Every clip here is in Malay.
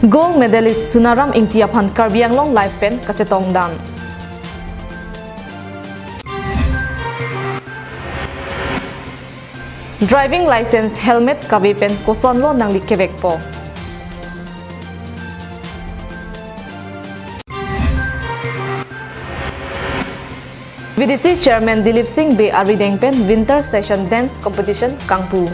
Gold medalist Sunaram Ingtiaphan Karbi Anglong live pen kachetong dan. Driving license helmet kabi pen kosonlo nang likebek po. VDC Chairman Dilip Singh be Arideng pen Winter Session Dance Competition Kangpu.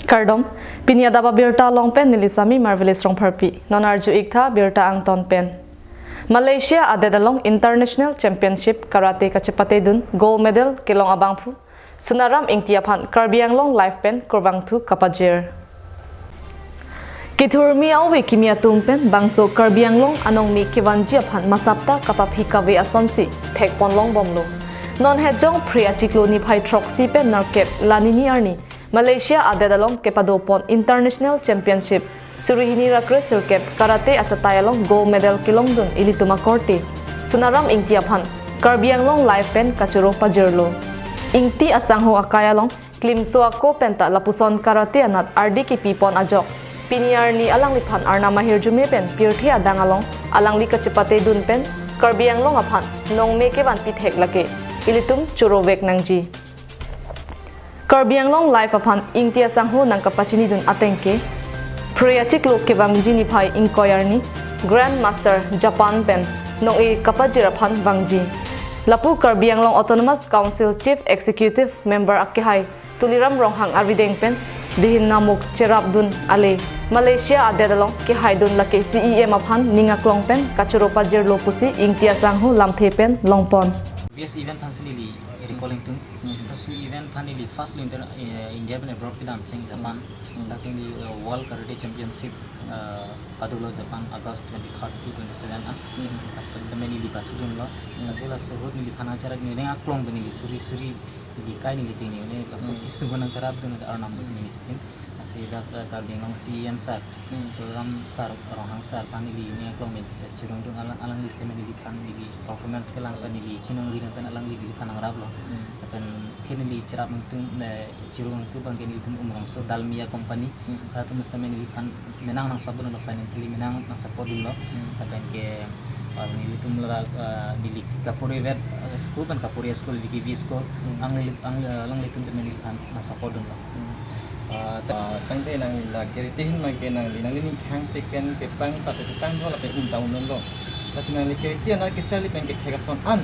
Kardom Pini Adap Abirta long pen nilisami marvelous rong parpi nonarju ikta birta ang ton pen. Malaysia adedalong International Championship Karate kachepate dun gold medal kilong abangpu Sunaram Ingtiaphan Karbi Anglong live pen kurwang tu kapajir. Kitur mi awi kimia tumpen bangso Karbi Anglong anong mi kiwanji aphan masapta kapapikawe asonsi thek ponlong bomlo non hejong priya chiklo ni phai troxi pe narkep lanini arni Malaysia adedalong kepadopon International Championship surihini rakre surkep karate achatayalong gold medal kilong dun ilituma korte Sunaram Ingtiaphan Karbi Anglong live pen kachuro pajirlo ingti asangho akayalong klimso ako penta lapuson karate anat ardi ki pipon ajok Piniar ni alang lipan arna mahir jume pen pirthi adang along alang li kachepate dun pen Karbi Anglong aphan nong meke ban pithek lake ilitum churovek nangji Karbi Anglong live aphan ingtia sangho nang kapachini dun atengke priya chiklo kebang jini phai inkoyarni Grand Master Japan pen nong e kapajir aphan bangji lapu Karbi Anglong Autonomous Council Chief Executive Member akehai tuliram ronghang arideng pen dihin namuk cherap dun ale Malaysia adedalong ki haidun lake CEM aphan ningaklong pen kachuro pajir lopusi ingtia sanghu lamthe pen longpon Yes event hansilili recalling tung so event panili first India ben abroad kidam cheng Japan dating di World Karate Championship Padulo Japan August 23 to 27 the many di patudun lo asela sohod ni phana charak ni aklong benili suri di kai ni litini ne so isugan karab dun arnam musin ni chitin asida Karbi Anglong CEM sar program sar rohang sar panili ni aklong me chirong dung alang list me di pan di performance kelang panili chinong ri pen alang di panang rablo pen hinili cerap tung chirong tu bang kini tum umrong so dalmia company ratu mustame ni pan menang nang sabun no financially menang nang support dun lo pen ke ni tum la di kapuri web school pan kapuri school di KV school ang litum te ni pan nang support dun loตั้งแต่นางหลักเกริติหินมาเกนางลีนางลีนี่แข่งเตกันเก็บปังตัดแต่ตั้งเพราะเราเป็นตาวนนโลแต่สิ่งนางลีเกริติอันนั้นเกิดจากลีเป็นเก็บแค่กระสอนอัน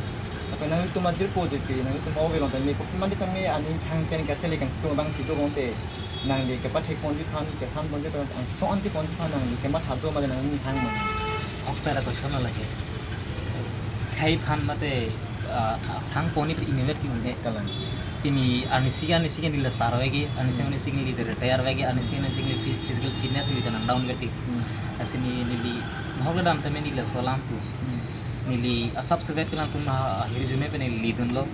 แต่นางลีตัวมาจิรโปรเจกต์นางลีตัวมาเอาเวลาแต่มีพวกมันที่ตั้งมีอันนี้แข่งกันเกิดจากลีกันตัวบางทีตัวของเตนางลีเก็บปัจจัยคนที่พันเก็บพันคนที่เป็นอันสอนที่คนที่พันนางลีเก็บมาถัดตัวมาเลยนางลีแข่งมันออกแต่ละ question อะไรใครพันมาแต่ทั้งปนี่เป็นอินเวสต์ที่มันเด็กกันเลยPini anisigan di lasar lagi, anisigan di retire lagi, anisigan di physical fitness di tanang down verti. Asini nili mahal dam temen nili solam tu, nili asap sebet kelang tu mah resume pe nili lidun lo.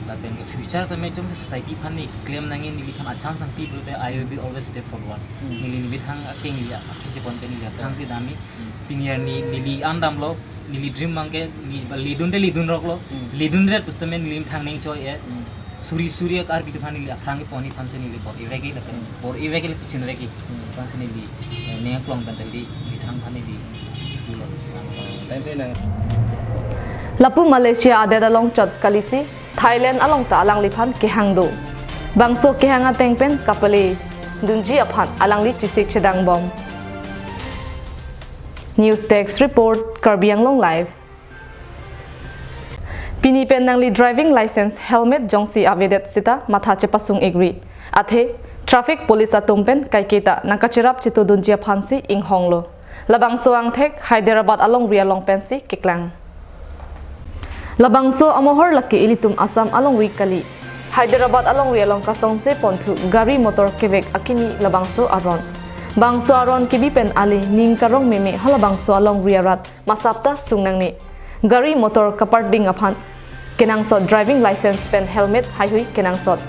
Lapen ke future temen jom society pan ni claim nangin nili pan a chance nang people pe I will be always step forward. Nili nili thang aking nili kejepon pe nili thang si dami. Piniar nili andam lo, nili dream mangke lidun rok lo, lidun red pustamen nili thang neng choy Suri kar bitu phani li akhrang poni phanse ni li por evegi la por evegi chin regi phanse ni li ne klong ban li bithang phani liตั้งแต่นาง Lapu Malaysia adedalong chot kalisi Thailand along ta alang liphan kehangdo bangso kehanga tengpen kapali dunji aphan alang li chisik chedang bom News Desk report Karbi Anglong live Pini pen nangli driving license helmet jongsi avedet sita matha chepasung agree athe traffic police atumpen kaiketa nakachirap chitu dunjia phansi inghonglo labang soang thek Hyderabad along ria long pensi kiklang labang so amohor laki ilitum Assam along wikali Hyderabad along ria long kasong se pontu gari motor kevek akini labang so aron bangso aron kibi pen ali ning karong meme halabang so along ria rat masapta sungnangni Gari motor kaparding aphan kenangsot driving license pen helmet haihui kenangsot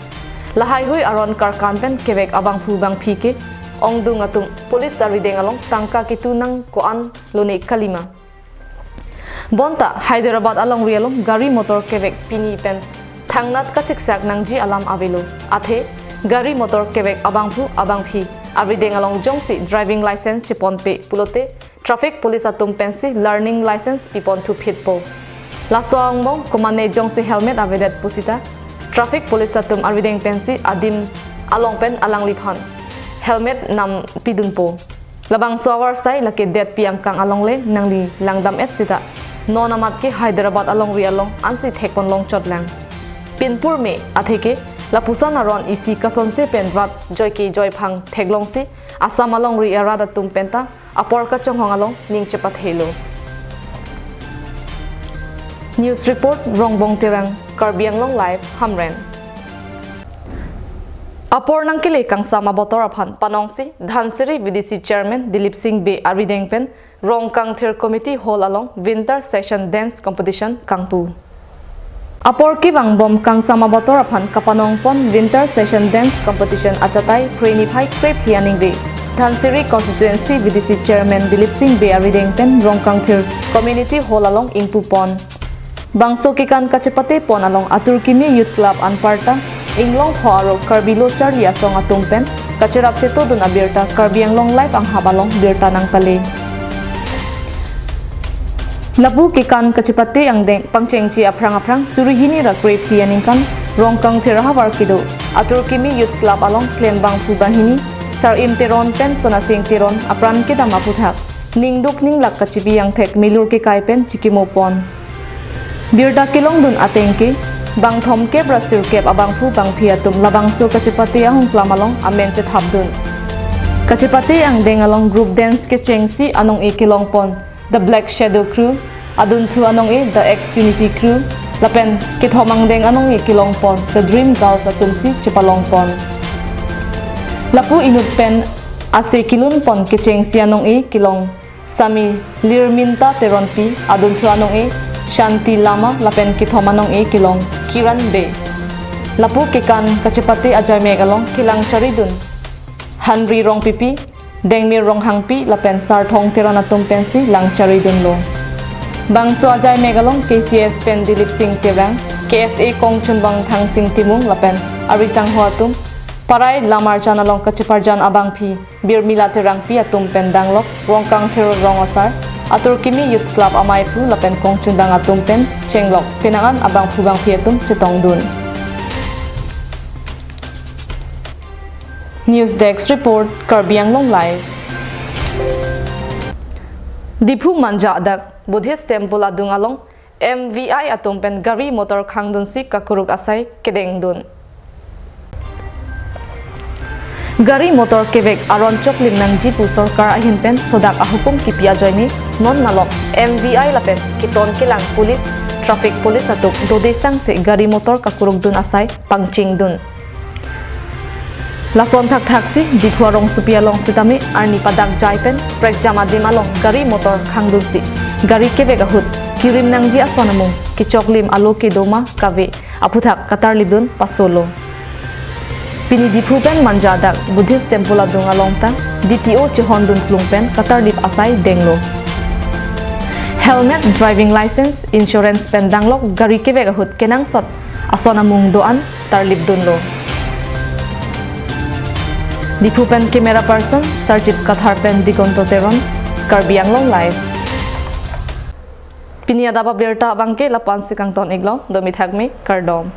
lahaihui aron karkan pen kebek abang hu bang phike ongdung atung police arideng along tangka kitu nang koan lone kalima bonta Hyderabad along rialong gari motor kebek pini pen thangnat kasik sak nangji alam avelo athe gari motor kebek abang phi Abideng along jongsi driving license chipon pe pulote traffic police atum pensi learning license pipon tu pitpo. Laswang bong kumane jongsi helmet avedet pusita traffic police atum abideng pensi adim along pen alang liphan helmet nam pidunpo. Labang swawar sai laki det piang kang along le nangli langdam et sita non amat ke Hyderabad along ri along ansi thekpon long chotlang. Pinpur me atheke lapusan aron isi kason se penrat joy ki joy phang theglong si asam along ri arada tum penta apor ka chonghong along ning chapat helo. News report rongbong terang Karbiang long live Hamren. Apor nang kile kang sama botor aphan panongsi Dhansiri VDC chairman Dilip Singh Be Arideng pen rong kang thir committee hall along winter session dance competition kangpu. Apor ki bang bom kang sama botor aphan kapanong pon winter session dance competition achatai preniphai krep hianing be Dhansiri constituency VDC chairman Dilip Singh Be Arideng pen rong kang thir community hall along ingpu pon. Bangso kikan kachepate pon along Aturkimi Youth Club Anparta Inglong Pharo Karbilo Charlie asong atungpen kachirap cheto dun abirta Karbiang long life ang habalong birta nang pale. Labu kikan kachipate ang deng pangchengchi aprang surihini ra great hianing kan rongkang tirahavar kido Aturkimi Youth Club along Klembang Pubahini Sar Imteron pen sonasing tiron apran kita maputhak ningduk ninglak kachipi ang thek milur ki kai pen chikimo pon. Birta kilong dun atengki bang thom ke brasir kep abang pu bang phiatum labang so kachipati ahung plamalong amen che thabdun kachipati ang dengalong group dance ke chengsi anong e kilong pon the Black Shadow crew adun tu anong e the X Unity crew lapen ke thomang deng anong e kilong pon the Dream Girls atumsi chipalong pon lapu inut pen ase kilun pon ke chengsi anong e kilong sami lirminta teronpi adun tu anong e Shanti Lama lapen kithomanong e kilong Kiran Be lapu kikan kachipati ajay megalong kilang charidun Hanri rong pipi dengmir rong hangpi lapen sarthong tiranatum pensi lang charidun lo bangso ajay megalong KCS pen Dilip Singh Tirang KSA Kongchun bang thang sing timung lapen arisang huatum paray lamar janalong kachiparjan abang pi birmila tirang pi atum pen danglok rongkang tir rong asar Aturkimi Youth Club amai pu lapen kongchun bang atum pen chenglok pinangan abang pu bang piatum chetong dun. News Desk report Karbiang long live. Dipu manja adak Buddhist temple adung along MVI atum pen gari motor khangdun si kakuruk asai kedeng dun. Gari motor kebek aron chok limnang jipu sarkar ahin pen sodak ahukum kipia joini non nalok MVI lapen kiton kilang pulis traffic police atuk dodesang se gari motor kakuruk dun asai pangching dun. Lason thak si dikhuarong supialong sitami arni padak jaipen prek jamadim along gari motor khangdun si gari kebek ahut kirim nang ji asonamung kichok lim alo ke doma kave aputhak katar libdun pasolo. Pini dipupen manjadak Buddhist temple adung alongta DTO chihondun plungpen katarlip asai denglo. Helmet, driving license, insurance pen danglok gari kebek ahut kenang sot asonamung doan tarlip dunlo. Dipupen camera person Sarjit Kathar pen digonto teron Karbiang long live. Pini Adap Abirta bangke lapan sikang ton iglo domi thagme kardom.